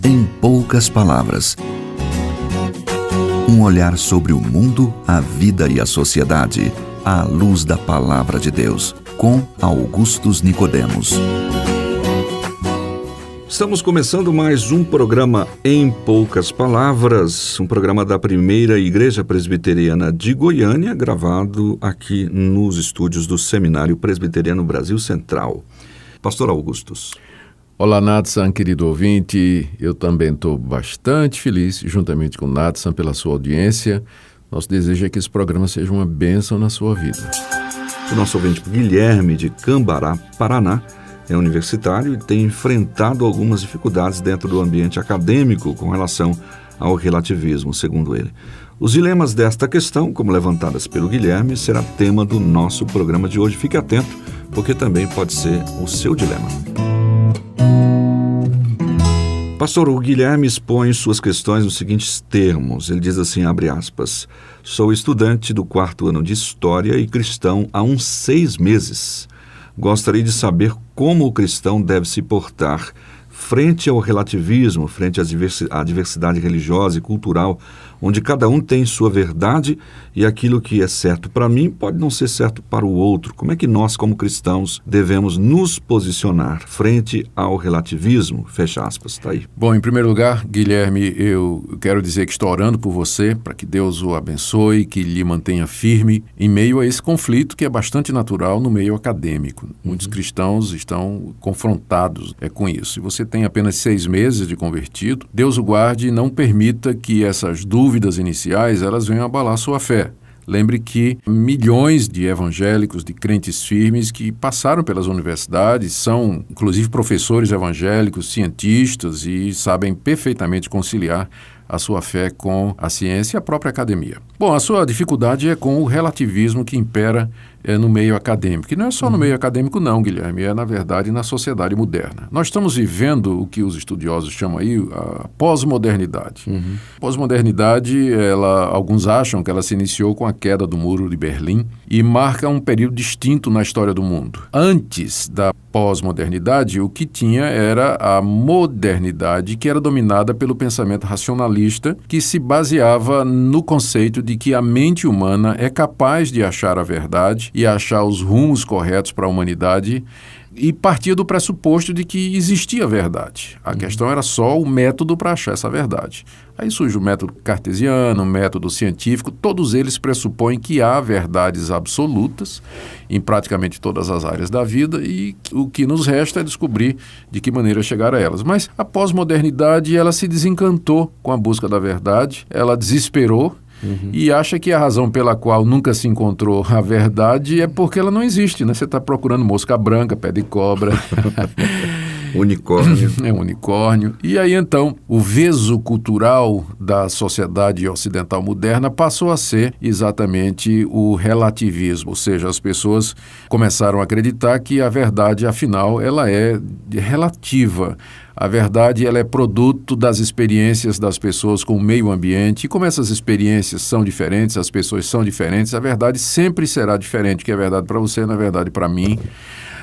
Em poucas palavras. Um olhar sobre o mundo, a vida e a sociedade, à luz da Palavra de Deus, com Augustus Nicodemos. Estamos começando mais um programa Em Poucas Palavras, um programa da Primeira Igreja Presbiteriana de Goiânia, gravado aqui nos estúdios do Seminário Presbiteriano Brasil Central. Pastor Augustus. Olá, Natsan, querido ouvinte. Eu também estou bastante feliz, juntamente com o Natsan, pela sua audiência. Nosso desejo é que esse programa seja uma bênção na sua vida. O nosso ouvinte Guilherme, de Cambará, Paraná, é universitário e tem enfrentado algumas dificuldades dentro do ambiente acadêmico com relação ao relativismo, segundo ele. Os dilemas desta questão, como levantadas pelo Guilherme, será tema do nosso programa de hoje. Fique atento, porque também pode ser o seu dilema. Pastor, o Guilherme expõe suas questões nos seguintes termos. Ele diz assim, abre aspas, sou estudante do 4º ano de História e cristão há uns 6 meses. Gostaria de saber como o cristão deve se portar frente ao relativismo, frente à diversidade religiosa e cultural, onde cada um tem sua verdade e aquilo que é certo para mim pode não ser certo para o outro. Como é que nós, como cristãos, devemos nos posicionar frente ao relativismo? Fecha aspas, está aí. Bom, em primeiro lugar, Guilherme, eu quero dizer que estou orando por você, para que Deus o abençoe, que lhe mantenha firme em meio a esse conflito que é bastante natural no meio acadêmico. Muitos cristãos estão confrontados com isso. E você tem apenas 6 meses de convertido, Deus o guarde e não permita que essas dúvidas iniciais elas venham abalar sua fé. Lembre que milhões de evangélicos, de crentes firmes que passaram pelas universidades, são inclusive professores evangélicos, cientistas e sabem perfeitamente conciliar a sua fé com a ciência e a própria academia. Bom, a sua dificuldade é com o relativismo que impera no meio acadêmico. E não é só no meio acadêmico não, Guilherme, é na verdade na sociedade moderna. Nós estamos vivendo o que os estudiosos chamam aí a pós-modernidade. Pós-modernidade, alguns acham que ela se iniciou com a queda do Muro de Berlim e marca um período distinto na história do mundo. Antes da pós-modernidade, o que tinha era a modernidade, que era dominada pelo pensamento racionalista, que se baseava no conceito de que a mente humana é capaz de achar a verdade e achar os rumos corretos para a humanidade e partia do pressuposto de que existia verdade. A questão era só o método para achar essa verdade. Aí surge o método cartesiano, o método científico, todos eles pressupõem que há verdades absolutas em praticamente todas as áreas da vida e o que nos resta é descobrir de que maneira chegar a elas. Mas a pós-modernidade, ela se desencantou com a busca da verdade, ela desesperou, e acha que a razão pela qual nunca se encontrou a verdade é porque ela não existe, né? Você está procurando mosca branca, pé de cobra. Unicórnio. É um unicórnio. E aí, então, o veso cultural da sociedade ocidental moderna passou a ser exatamente o relativismo, ou seja, as pessoas começaram a acreditar que a verdade, afinal, ela é relativa. A verdade, ela é produto das experiências das pessoas com o meio ambiente. E como essas experiências são diferentes, as pessoas são diferentes, a verdade sempre será diferente. O que é verdade para você não é verdade para mim.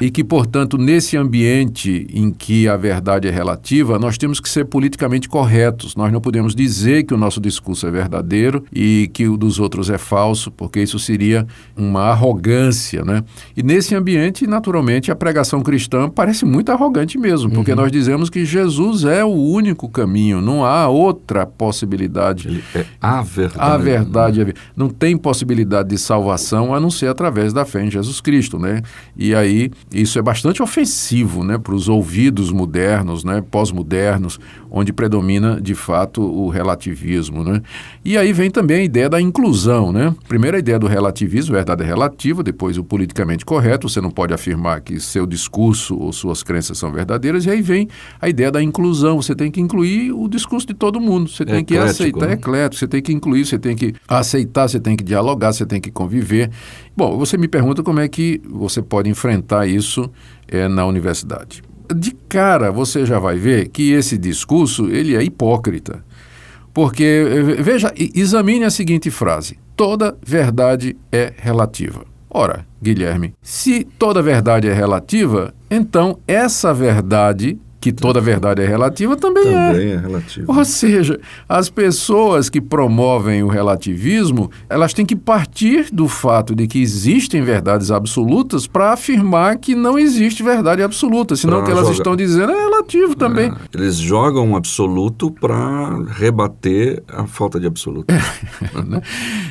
E que, portanto, nesse ambiente em que a verdade é relativa, nós temos que ser politicamente corretos. Nós não podemos dizer que o nosso discurso é verdadeiro e que o dos outros é falso, porque isso seria uma arrogância, né? E nesse ambiente, naturalmente, a pregação cristã parece muito arrogante mesmo, porque nós dizemos que Jesus é o único caminho, não há outra possibilidade. Ele é a verdade. A verdade. Não tem possibilidade de salvação a não ser através da fé em Jesus Cristo, né? E aí isso é bastante ofensivo, né, para os ouvidos modernos, né, pós-modernos, onde predomina, de fato, o relativismo, né? E aí vem também a ideia da inclusão, né? Primeiro a ideia do relativismo, verdade é relativa, depois o politicamente correto, você não pode afirmar que seu discurso ou suas crenças são verdadeiras, e aí vem a ideia da inclusão, você tem que incluir o discurso de todo mundo, você tem que aceitar, é eclético, você tem que incluir, você tem que aceitar, você tem que dialogar, você tem que conviver. Bom, você me pergunta como é que você pode enfrentar isso na universidade. De cara, você já vai ver que esse discurso ele é hipócrita. Porque, veja, examine a seguinte frase: toda verdade é relativa. Ora, Guilherme, se toda verdade é relativa, então essa verdade que toda verdade é relativa, também é relativo. Ou seja, as pessoas que promovem o relativismo, elas têm que partir do fato de que existem verdades absolutas para afirmar que não existe verdade absoluta, senão o que elas estão dizendo é relativo também. Eles jogam um absoluto para rebater a falta de absoluto.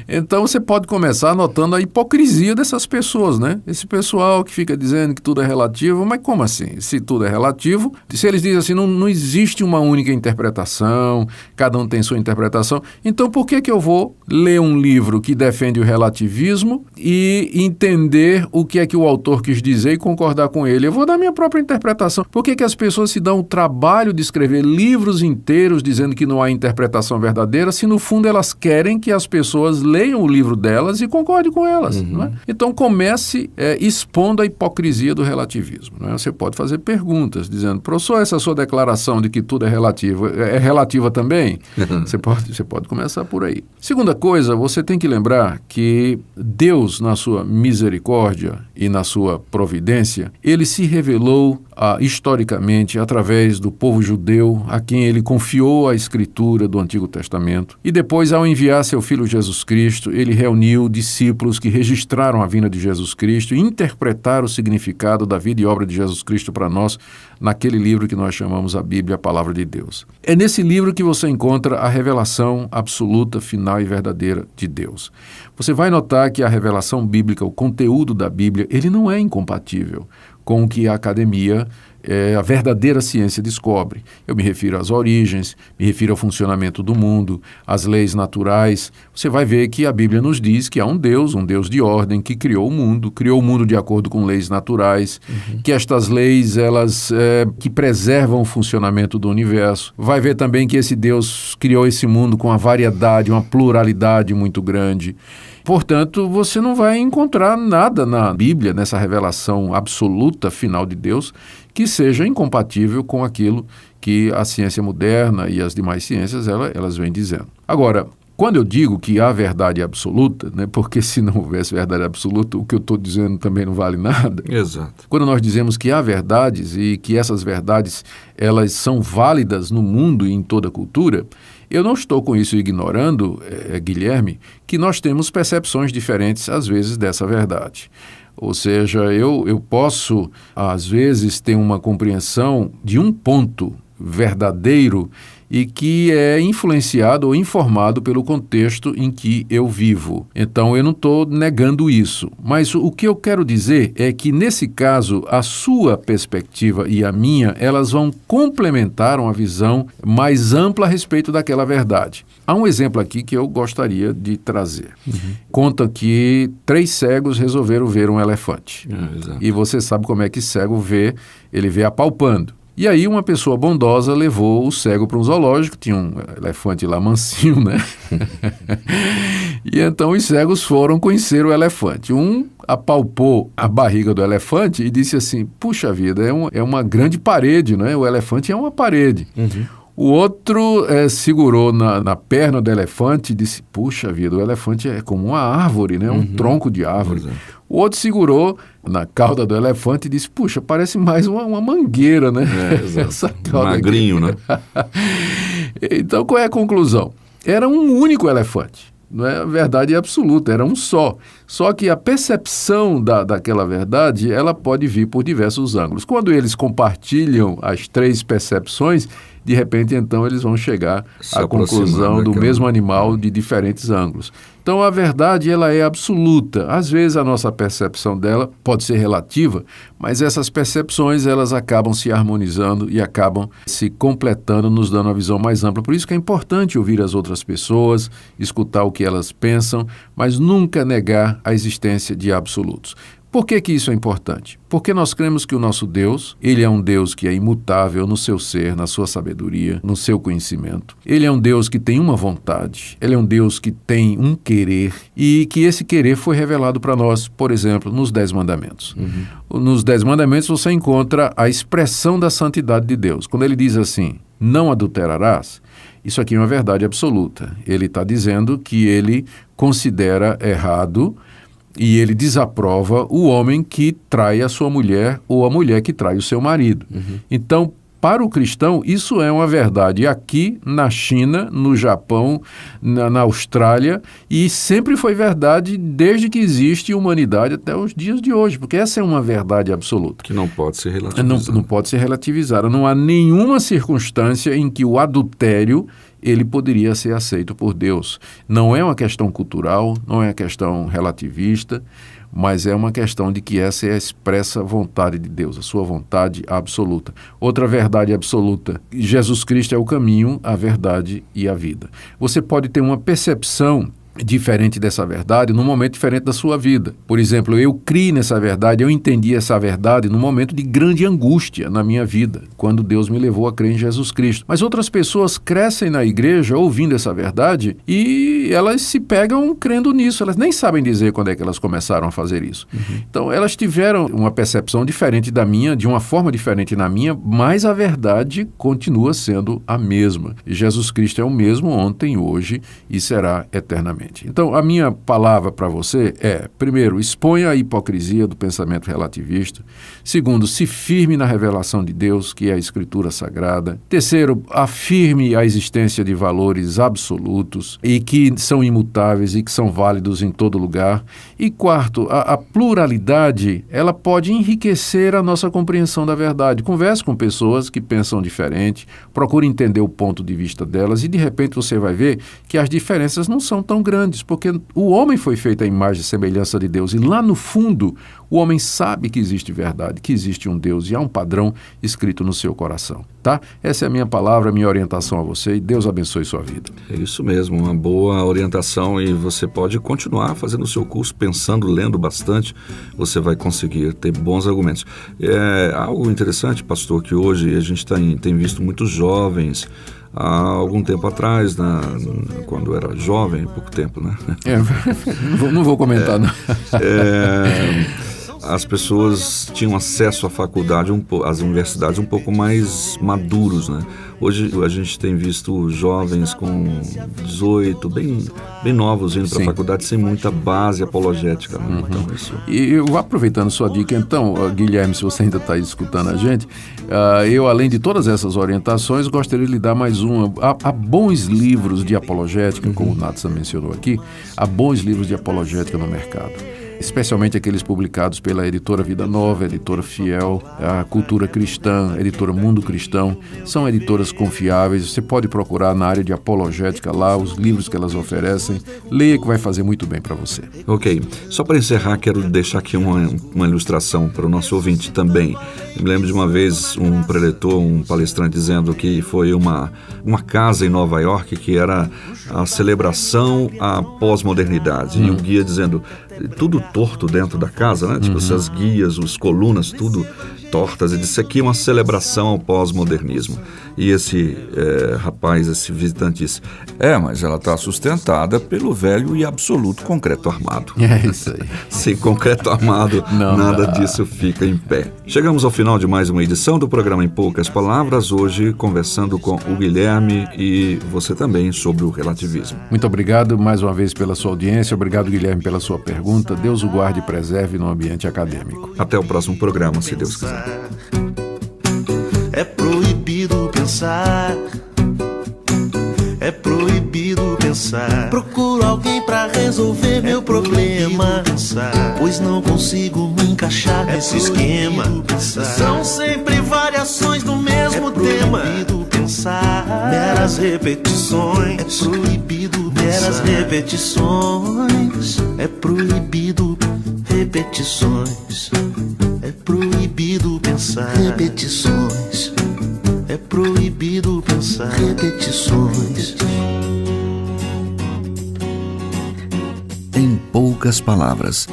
Então você pode começar notando a hipocrisia dessas pessoas, né? Esse pessoal que fica dizendo que tudo é relativo, mas como assim? Se tudo é relativo, se eles dizem assim, não existe uma única interpretação, cada um tem sua interpretação, então por que eu vou ler um livro que defende o relativismo e entender o que é que o autor quis dizer e concordar com ele? Eu vou dar minha própria interpretação. Por que as pessoas se dão o trabalho de escrever livros inteiros dizendo que não há interpretação verdadeira, se no fundo elas querem que as pessoas leiam o livro delas e concordem com elas? Não é? Então comece expondo a hipocrisia do relativismo. Não é? Você pode fazer perguntas dizendo, professor, essa sua declaração de que tudo é relativo, é relativa também? Você pode começar por aí. Segunda coisa, você tem que lembrar que Deus, na sua misericórdia e na sua providência, ele se revelou historicamente através do povo judeu a quem ele confiou a escritura do Antigo Testamento. E depois, ao enviar seu Filho Jesus Cristo, ele reuniu discípulos que registraram a vinda de Jesus Cristo e interpretaram o significado da vida e obra de Jesus Cristo para nós naquele livro que nós chamamos a Bíblia, a Palavra de Deus. É nesse livro que você encontra a revelação absoluta, final e verdadeira de Deus. Você vai notar que a revelação bíblica, o conteúdo da Bíblia, ele não é incompatível com o que a academia, a verdadeira ciência descobre. Eu me refiro às origens, me refiro ao funcionamento do mundo, às leis naturais. Você vai ver que a Bíblia nos diz que há um Deus de ordem, que criou o mundo de acordo com leis naturais, que estas leis, elas que preservam o funcionamento do universo. Vai ver também que esse Deus criou esse mundo com uma variedade, uma pluralidade muito grande. Portanto, você não vai encontrar nada na Bíblia, nessa revelação absoluta final de Deus, que seja incompatível com aquilo que a ciência moderna e as demais ciências elas vêm dizendo. Agora, quando eu digo que há verdade absoluta, né, porque se não houvesse verdade absoluta, o que eu estou dizendo também não vale nada. Exato. Quando nós dizemos que há verdades e que essas verdades elas são válidas no mundo e em toda a cultura, eu não estou com isso ignorando, Guilherme, que nós temos percepções diferentes, às vezes, dessa verdade. Ou seja, eu posso, às vezes, ter uma compreensão de um ponto verdadeiro e que é influenciado ou informado pelo contexto em que eu vivo. Então, eu não estou negando isso. Mas o que eu quero dizer é que, nesse caso, a sua perspectiva e a minha, elas vão complementar uma visão mais ampla a respeito daquela verdade. Há um exemplo aqui que eu gostaria de trazer. Conta que 3 cegos resolveram ver um elefante. E você sabe como é que cego vê, ele vê apalpando. E aí uma pessoa bondosa levou o cego para um zoológico, tinha um elefante lá mansinho, né? E então os cegos foram conhecer o elefante. Um apalpou a barriga do elefante e disse assim, puxa vida, é uma grande parede, né? O elefante é uma parede. O outro segurou na perna do elefante e disse, puxa vida, o elefante é como uma árvore, né? Um tronco de árvore. O outro segurou na cauda do elefante e disse, puxa, parece mais uma mangueira, né? Essa cauda magrinho, aqui. Né? Então, qual é a conclusão? Era um único elefante. Não é a verdade absoluta, era um só. Só que a percepção daquela verdade, ela pode vir por diversos ângulos. Quando eles compartilham as 3 percepções, de repente, então, eles vão chegar à conclusão do mesmo animal de diferentes ângulos. Então, a verdade, ela é absoluta. Às vezes, a nossa percepção dela pode ser relativa, mas essas percepções, elas acabam se harmonizando e acabam se completando, nos dando uma visão mais ampla. Por isso que é importante ouvir as outras pessoas, escutar o que elas pensam, mas nunca negar a existência de absolutos. Por que isso é importante? Porque nós cremos que o nosso Deus, ele é um Deus que é imutável no seu ser, na sua sabedoria, no seu conhecimento. Ele é um Deus que tem uma vontade, ele é um Deus que tem um querer e que esse querer foi revelado para nós, por exemplo, nos 10 mandamentos. Nos 10 mandamentos você encontra a expressão da santidade de Deus. Quando ele diz assim, não adulterarás, isso aqui é uma verdade absoluta. Ele está dizendo que ele considera errado e ele desaprova o homem que trai a sua mulher ou a mulher que trai o seu marido. Então, para o cristão, isso é uma verdade aqui na China, no Japão, na Austrália, e sempre foi verdade desde que existe humanidade até os dias de hoje, porque essa é uma verdade absoluta. Que não pode ser relativizada. Não pode ser relativizada. Não há nenhuma circunstância em que o adultério ele poderia ser aceito por Deus. Não é uma questão cultural, não é uma questão relativista, mas é uma questão de que essa é a expressa vontade de Deus, a sua vontade absoluta. Outra verdade absoluta, Jesus Cristo é o caminho, a verdade e a vida. Você pode ter uma percepção diferente dessa verdade num momento diferente da sua vida. Por exemplo, eu criei nessa verdade, eu entendi essa verdade num momento de grande angústia na minha vida, quando Deus me levou a crer em Jesus Cristo. Mas outras pessoas crescem na igreja ouvindo essa verdade e elas se pegam crendo nisso. Elas nem sabem dizer quando é que elas começaram a fazer isso. Então, elas tiveram uma percepção diferente da minha, de uma forma diferente na minha, mas a verdade continua sendo a mesma. E Jesus Cristo é o mesmo ontem, hoje e será eternamente. Então, a minha palavra para você é, primeiro, exponha a hipocrisia do pensamento relativista. Segundo, se firme na revelação de Deus, que é a Escritura Sagrada. Terceiro, afirme a existência de valores absolutos e que são imutáveis e que são válidos em todo lugar. E quarto, a pluralidade, ela pode enriquecer a nossa compreensão da verdade. Converse com pessoas que pensam diferente, procure entender o ponto de vista delas e, de repente, você vai ver que as diferenças não são tão grandes, porque o homem foi feito à imagem e semelhança de Deus, e lá no fundo o homem sabe que existe verdade, que existe um Deus e há um padrão escrito no seu coração, tá? Essa é a minha palavra, a minha orientação a você, e Deus abençoe sua vida. É isso mesmo, uma boa orientação, e você pode continuar fazendo o seu curso, pensando, lendo bastante, você vai conseguir ter bons argumentos. É algo interessante, pastor, que hoje a gente tem visto muitos jovens. Há algum tempo atrás, quando era jovem, pouco tempo, né? Não vou comentar, não. As pessoas tinham acesso à faculdade, às universidades um pouco mais maduros, né? Hoje a gente tem visto jovens com 18, bem novos, indo para a faculdade sem muita base apologética, né? Então, isso... E eu, aproveitando sua dica, então, Guilherme, se você ainda está escutando a gente, eu, além de todas essas orientações, gostaria de lhe dar mais uma. Há bons livros de apologética, como o Natsan mencionou aqui, há bons livros de apologética no mercado, especialmente aqueles publicados pela editora Vida Nova, editora Fiel, a Cultura Cristã, editora Mundo Cristão. São editoras confiáveis, você pode procurar na área de apologética lá, os livros que elas oferecem. Leia, que vai fazer muito bem para você. Ok. Só para encerrar, quero deixar aqui uma ilustração para o nosso ouvinte também. Eu me lembro de uma vez um preletor, um palestrante, dizendo que foi uma casa em Nova York que era a celebração à pós-modernidade. E o guia dizendo, tudo torto dentro da casa, né? Tipo, essas guias, as colunas, tudo tortas. Ele disse, aqui é uma celebração ao pós-modernismo. E esse rapaz, esse visitante disse, mas ela está sustentada pelo velho e absoluto concreto armado. É isso aí. Sem concreto armado, nada disso fica em pé. Chegamos ao final de mais uma edição do programa Em Poucas Palavras, hoje conversando com o Guilherme e você também sobre o relativismo. Muito obrigado mais uma vez pela sua audiência, obrigado, Guilherme, pela sua pergunta. Deus o guarde e preserve no ambiente acadêmico. Até o próximo programa, se Deus quiser. É proibido pensar, é proibido pensar. Procuro alguém pra resolver meu problema, pois não consigo me encaixar nesse esquema. São sempre variações do mesmo tema. É proibido pensar, meras repetições. É proibido meras repetições. É proibido repetições. É proibido pensar repetições. É proibido pensar repetições. Em poucas palavras,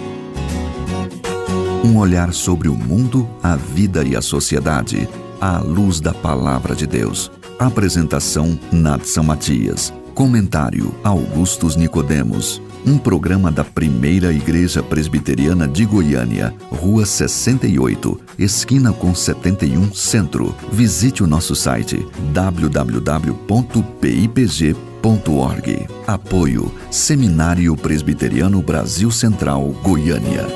um olhar sobre o mundo, a vida e a sociedade, à luz da Palavra de Deus. Apresentação, Natsan Matias. Comentário, Augustus Nicodemos. Um programa da Primeira Igreja Presbiteriana de Goiânia, Rua 68, esquina com 71, Centro. Visite o nosso site www.pipg.org. Apoio, Seminário Presbiteriano Brasil Central, Goiânia.